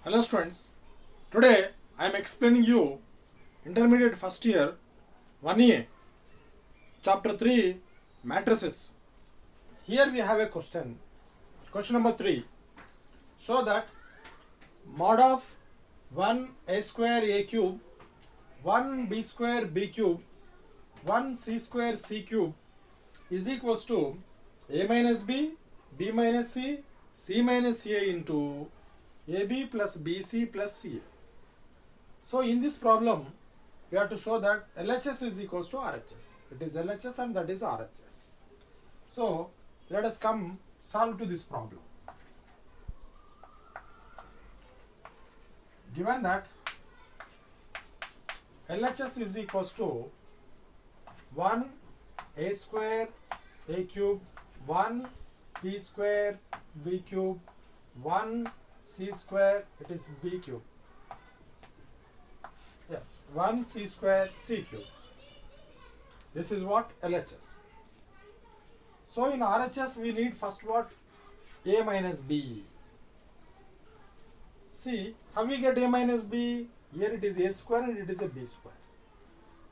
Hello students, today I am explaining you intermediate first year 1A chapter 3 matrices. Here we have a question number 3. Show that mod of 1a square a cube, 1b square b cube, 1c square c cube is equals to a minus b, b minus c, c minus a into AB plus BC plus CA. So in this problem, we have to show that LHS is equals to RHS. It is LHS and that is RHS. So let us come solve to this problem. Given that LHS is equals to 1 a square a cube, 1 b square b cube, 1 c square, it is b cube. Yes, 1 c square c cube. This is what LHS. So in RHS we need first what? A minus b. See how we get a minus b? Here it is a square and it is a b square.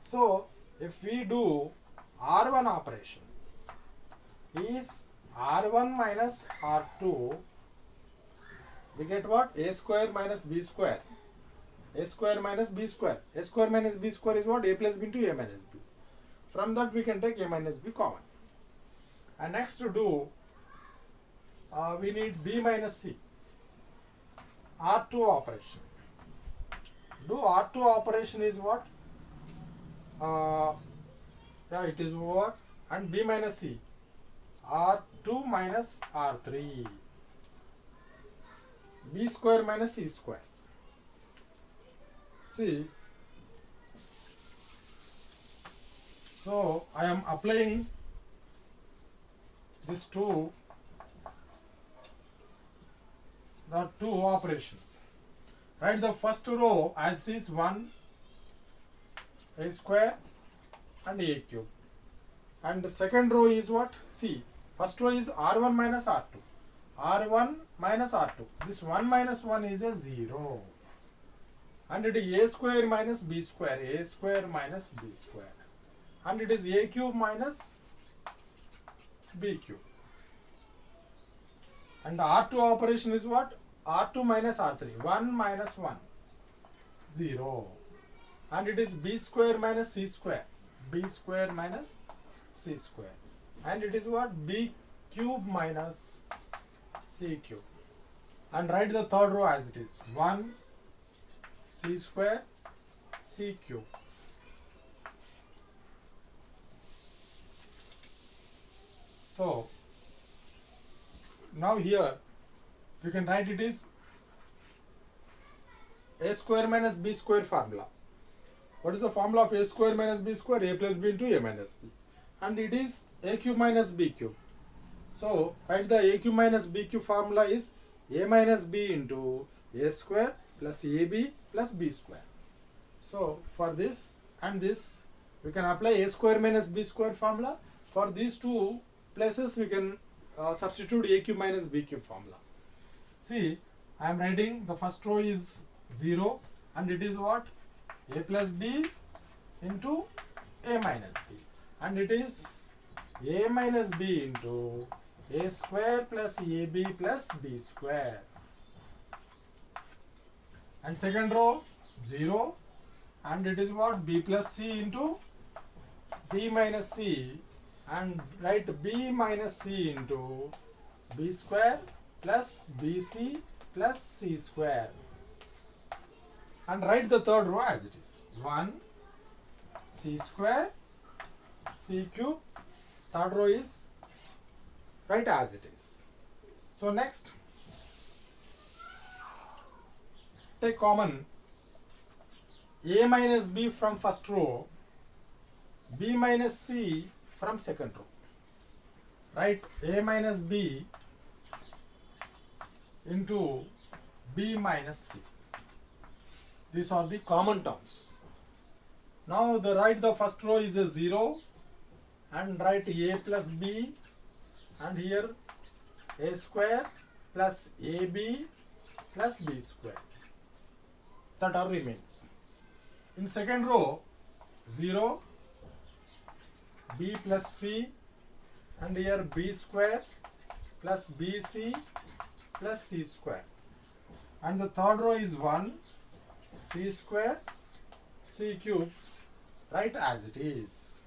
So if we do R1 operation is R1 minus R2, we get what? A square minus b square. A square minus b square. A square minus b square is what? A plus b into a minus b. From that we can take a minus b common. And next to do, we need b minus c. R2 operation. Do R2 operation is what? It is what? And b minus c. R2 minus R3. B square minus C square. See, so I am applying these two operations. Write the first row as it is 1 a square and a cube. And the second row is what? C. First row is R1 minus R2. R1 minus R2. This 1 minus 1 is a 0. And it is a square minus b square. A square minus b square. And it is a cube minus b cube. And R2 operation is what? R2 minus R3. 1 minus 1. 0. And it is b square minus c square. B square minus c square. And it is what? B cube minus c cube. And write the third row as it is 1 c square c cube. So now here we can write it is a square minus b square formula. What is the formula of a square minus b square? A plus b into a minus b. And it is a cube minus b cube. So write the a cube minus b cube formula is a minus b into a square plus ab plus b square. So for this and this we can apply a square minus b square formula. For these two places we can substitute a cube minus b cube formula. See, I am writing the first row is 0 and it is what? A plus b into a minus b. And it is a minus b into a square plus ab plus b square. And second row 0 and it is what? B plus c into b minus c, and write b minus c into b square plus bc plus c square. And write the third row as it is 1 c square c cube. Third row is right as it is. So next take common a minus b from first row, b minus c from second row. Write a minus b into b minus c. These are the common terms. Now write the first row is a 0 and write a plus b, and here a square plus ab plus b square. that are remains. In second row, 0, b plus c, and here b square plus bc plus c square. And the third row is 1, c square, c cube, write as it is.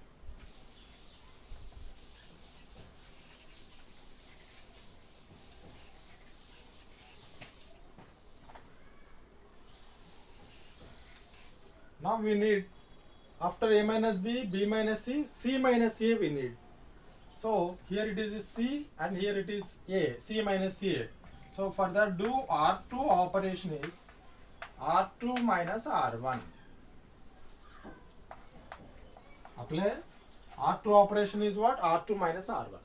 Now we need, after a minus b minus c minus a we need. So here it is c and here it is a, c minus a. So for that do R2 operation is R2 minus R1. Apply R2 operation is what? R2 minus R1.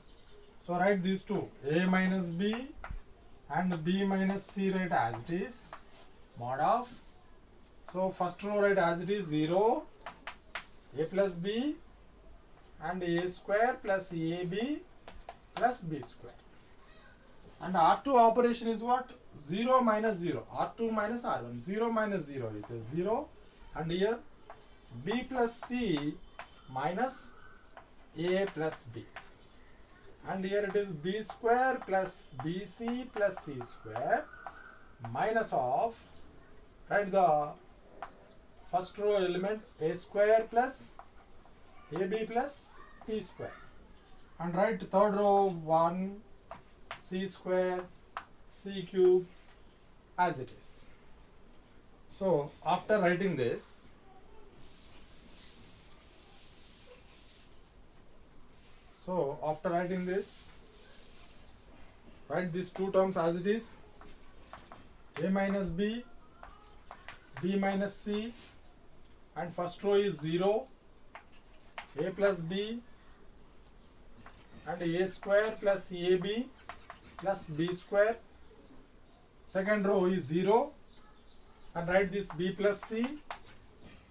So write these two, a minus b and b minus c, write as it is, mod of. So first row write as it is 0, a plus b and a square plus ab plus b square. And R2 operation is what? 0 minus 0, R2 minus R1. 0 minus 0 is a 0, and here b plus c minus a plus b. And here it is b square plus bc plus c square minus of, write the first row element a square plus ab plus b square. And write third row 1 c square c cube as it is. So after writing this, write these two terms as it is, a minus b, b minus c, and first row is 0, a plus b and a square plus ab plus b square. Second row is 0, and write this b plus c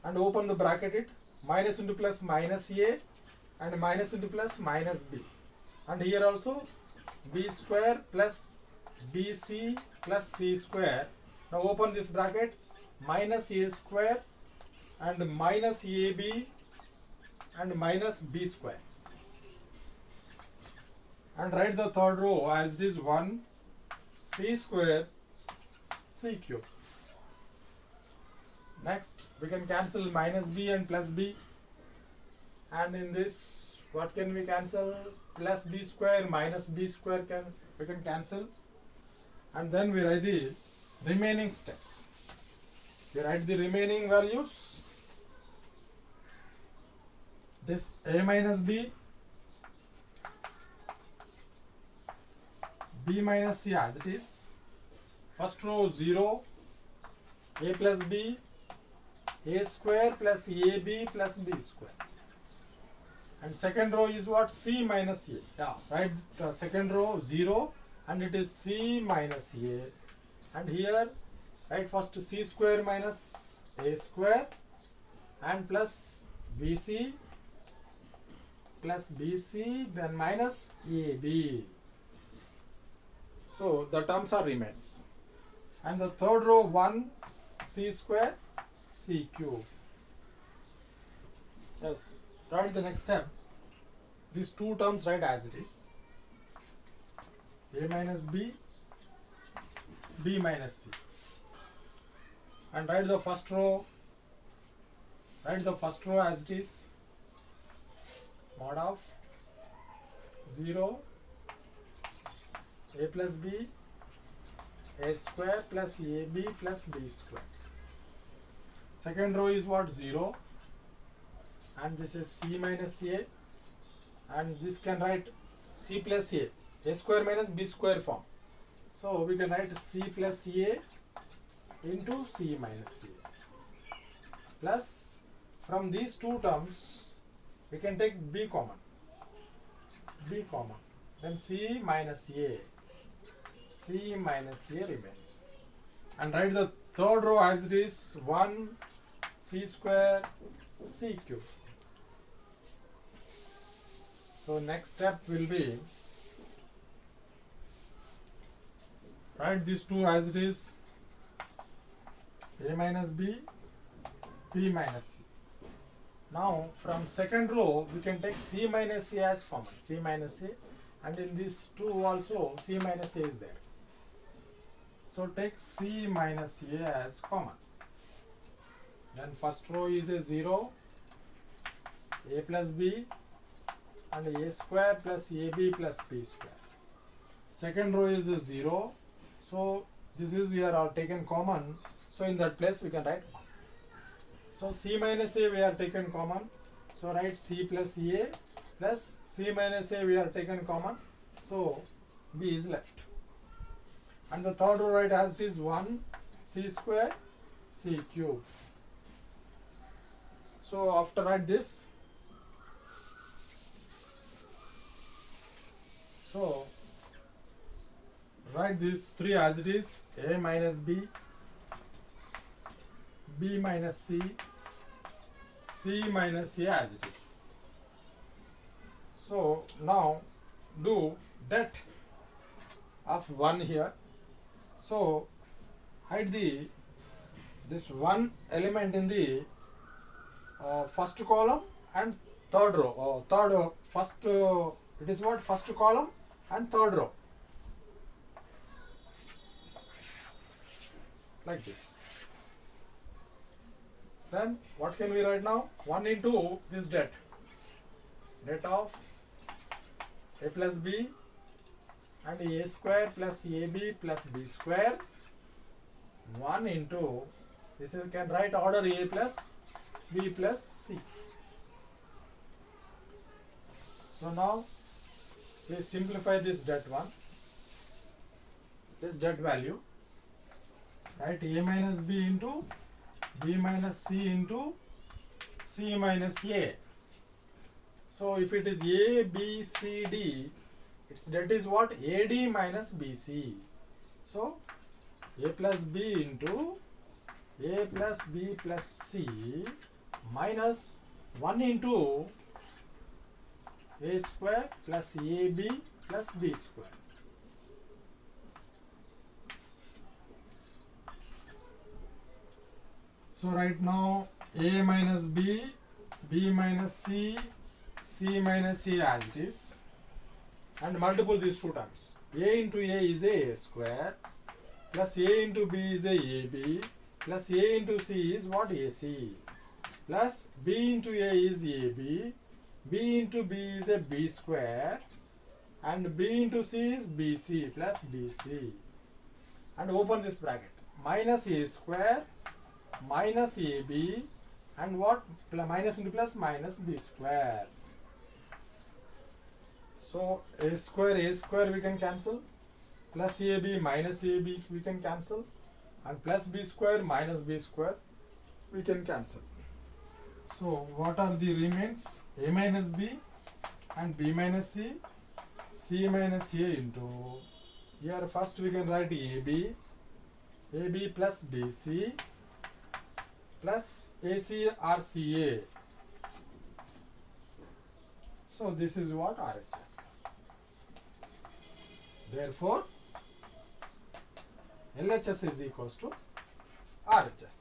and open the bracket it, minus into plus minus a and minus into plus minus b. And here also b square plus bc plus c square. Now open this bracket, minus a square and minus ab and minus b square. And write the third row as it is 1 c square c cube. Next we can cancel minus b and plus b, and in this what can we cancel? Plus b square minus b square we can cancel. And then we write the remaining steps. We write the remaining values. This a minus b, b minus c as it is. First row 0, a plus b, a square plus ab plus b square. And second row is what? C minus a. Yeah, write the second row 0 and it is c minus a. And here write first c square minus a square and plus bc plus bc, then minus ab. So the terms are remains. And the third row 1 c square c cube. Yes, write the next step. These two terms write as it is, a minus b, b minus c. And write the first row as it is, mod of 0, a plus b, a square plus ab plus b square. Second row is what? 0, and this is c minus a, and this can write c plus a square minus b square form. So we can write c plus a into c minus a, plus from these two terms we can take b common, then c minus a remains. And write the third row as it is, 1 c square c cube. So next step will be, write these two as it is, A minus B, B minus C. Now from second row we can take C minus C as common, C minus C, and in this 2 also C minus A is there. So take C minus A as common. Then first row is a 0, A plus B, and A square plus AB plus B square. Second row is a 0, so this is we are all taken common, so in that place we can write 1. So C minus A we are taken common, so write C plus A plus C minus A we are taken common, so B is left. And the third row write as it is 1 C square C cube. So after write this, so write these 3 as it is, A minus B, B minus C, C minus A as it is. So now do det of 1 here. So hide this one element in the first column and third row. It is what? First column and third row. Like this. Then what can we write now? 1 into this det of A plus B and A square plus AB plus B square, 1 into this is can write order A plus B plus C. So now we simplify this det one, this det value, write A minus B into B minus C into C minus A. So if it is A, B, C, D, its det is what? AD minus BC. So A plus B into A plus B plus C minus 1 into A square plus AB plus B square. So right now A minus B, B minus C, C minus A as it is, and multiple these two terms. A into A is A square plus A into B is a AB plus A into C is what? AC plus B into A is AB, B into B is a B square, and B into C is BC plus BC, and open this bracket, minus A square minus AB and what? Minus into plus minus B square. So A square we can cancel, plus AB minus AB we can cancel, and plus B square minus B square we can cancel. So what are the remains? A minus B and B minus C, C minus A into, here first we can write AB plus BC plus AC RCA. So this is what? RHS. Therefore LHS is equals to RHS.